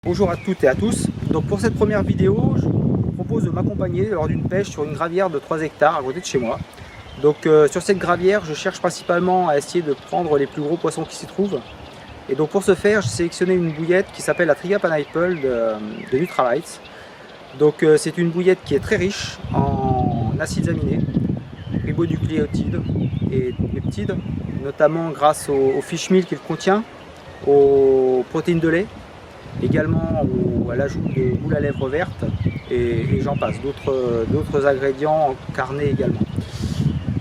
Bonjour à toutes et à tous. Donc pour cette première vidéo, je vous propose de m'accompagner lors d'une pêche sur une gravière de 3 hectares à côté de chez moi. Donc sur cette gravière, je cherche principalement à essayer de prendre les plus gros poissons qui s'y trouvent. Et donc pour ce faire, j'ai sélectionné une bouillette qui s'appelle la Triga Pineapple de Nutralight. Donc c'est une bouillette qui est très riche en acides aminés, ribonucléotides et peptides, notamment grâce au fish meal qu'il contient, aux protéines de lait, également à l'ajout de boule à lèvres verte et j'en passe, d'autres ingrédients carnés également.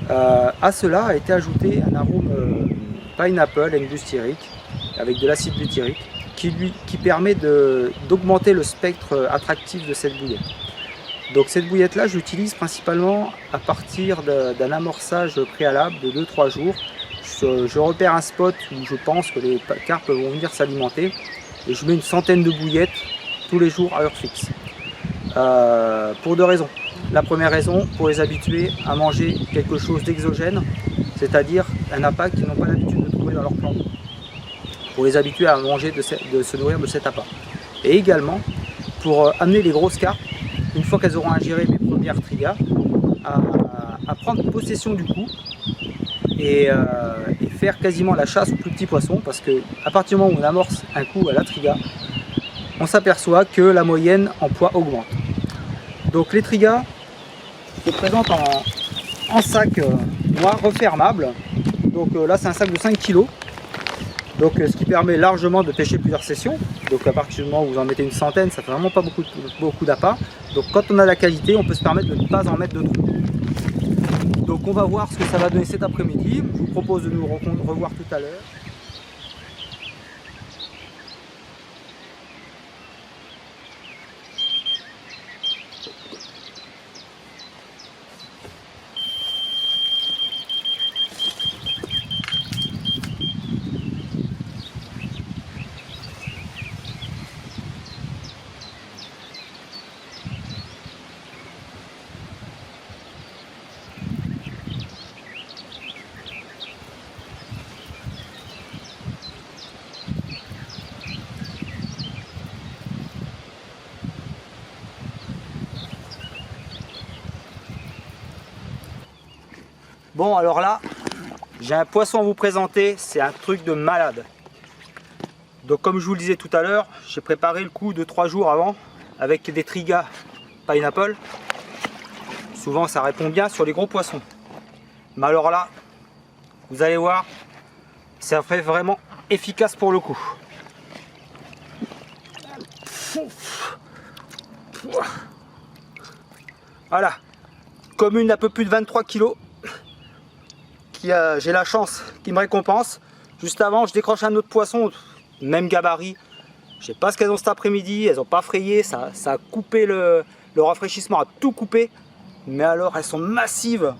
À cela a été ajouté un arôme pineapple angustyrique avec de l'acide butyrique qui permet d'augmenter le spectre attractif de cette bouillette. Donc cette bouillette là j'utilise principalement à partir d'un amorçage préalable de 2-3 jours. Je repère un spot où je pense que les carpes vont venir s'alimenter et je mets une centaine de bouillettes tous les jours à heure fixe. Pour deux raisons. La première raison, pour les habituer à manger quelque chose d'exogène, c'est-à-dire un appât qu'ils n'ont pas l'habitude de trouver dans leur plan d'eau. Pour les habituer à manger, de se nourrir de cet appât. Et également pour amener les grosses carpes, une fois qu'elles auront ingéré mes premières trigas, à prendre possession du coup et faire quasiment la chasse aux plus petits poissons, parce qu'à partir du moment où on amorce un coup à la triga, on s'aperçoit que la moyenne en poids augmente. Donc les trigas se présentent en sac noir refermable. Donc là c'est un sac de 5 kg. Donc ce qui permet largement de pêcher plusieurs sessions. Donc à partir du moment où vous en mettez une centaine, ça fait vraiment pas beaucoup d'appât. Donc quand on a la qualité, on peut se permettre de ne pas en mettre de trop. Donc on va voir ce que ça va donner cet après-midi. Je vous propose de nous revoir tout à l'heure. Bon alors là, j'ai un poisson à vous présenter, c'est un truc de malade. Donc comme je vous le disais tout à l'heure, j'ai préparé le coup de 3 jours avant avec des trigas pineapple. Souvent ça répond bien sur les gros poissons. Mais alors là, vous allez voir, ça fait vraiment efficace pour le coup. Voilà, comme une à peu plus de 23 kg. J'ai la chance qui me récompense. Juste avant, je décroche un autre poisson, même gabarit. Je sais pas ce qu'elles ont cet après-midi, elles n'ont pas frayé, ça a coupé le rafraîchissement, a tout coupé. Mais alors, elles sont massives,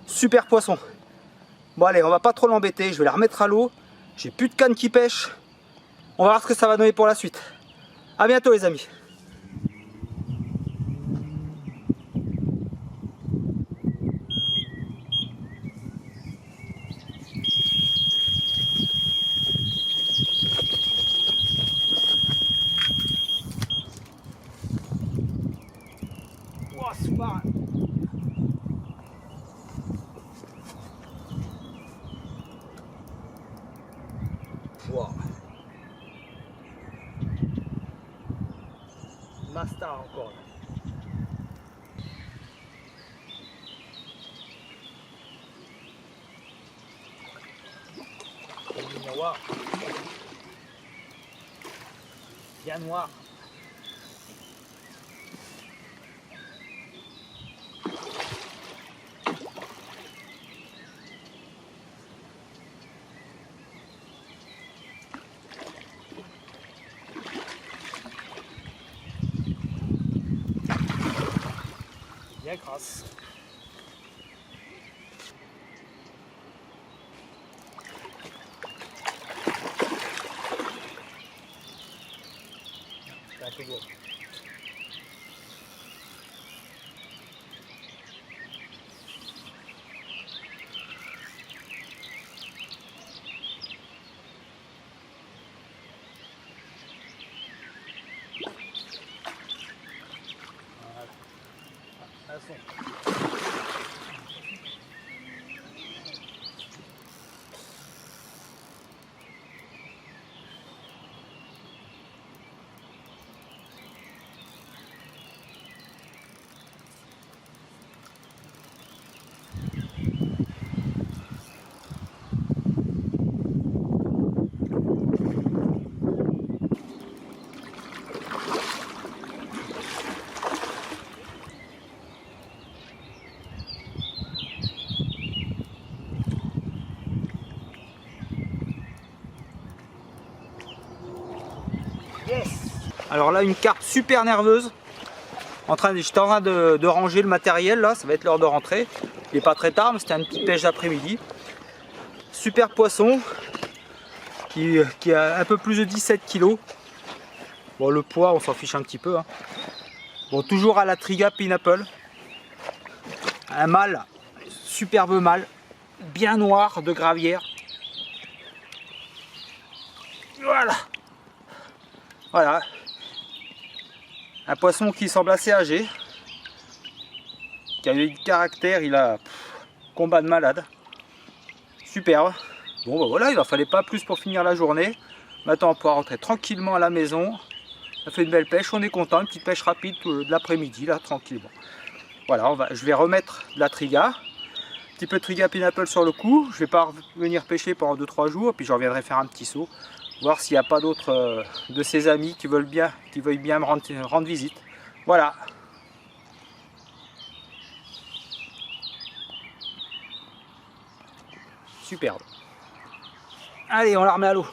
super poisson. Bon allez, on va pas trop l'embêter, je vais la remettre à l'eau. J'ai plus de canne qui pêche. On va voir ce que ça va donner pour la suite. A bientôt les amis. Wow, super. Wow. Masta encore. Noir. Bien noir. Bien grasse. C'est un peu gros. Alors là, une carpe super nerveuse. J'étais en train de ranger le matériel, là, ça va être l'heure de rentrer. Il n'est pas très tard, mais c'était une petite pêche d'après-midi. Super poisson qui a un peu plus de 17 kg. Bon, le poids, on s'en fiche un petit peu. Hein. Bon, toujours à la Triga Pineapple. Un mâle, superbe mâle, bien noir de gravière. Voilà. Voilà. Un poisson qui semble assez âgé. Qui a eu du caractère, il a combat de malade. Superbe. Bon, bah voilà, il n'en fallait pas plus pour finir la journée. Maintenant, on pourra rentrer tranquillement à la maison. On a fait une belle pêche, on est content, une petite pêche rapide de l'après-midi, là, tranquillement. Voilà, je vais remettre de la Triga. Un petit peu de Triga Pineapple sur le coup. Je vais pas venir pêcher pendant 2-3 jours, puis je reviendrai faire un petit saut. Voir s'il n'y a pas d'autres de ses amis qui veuillent bien me rendre visite. Voilà. Superbe. Allez, on la remet à l'eau.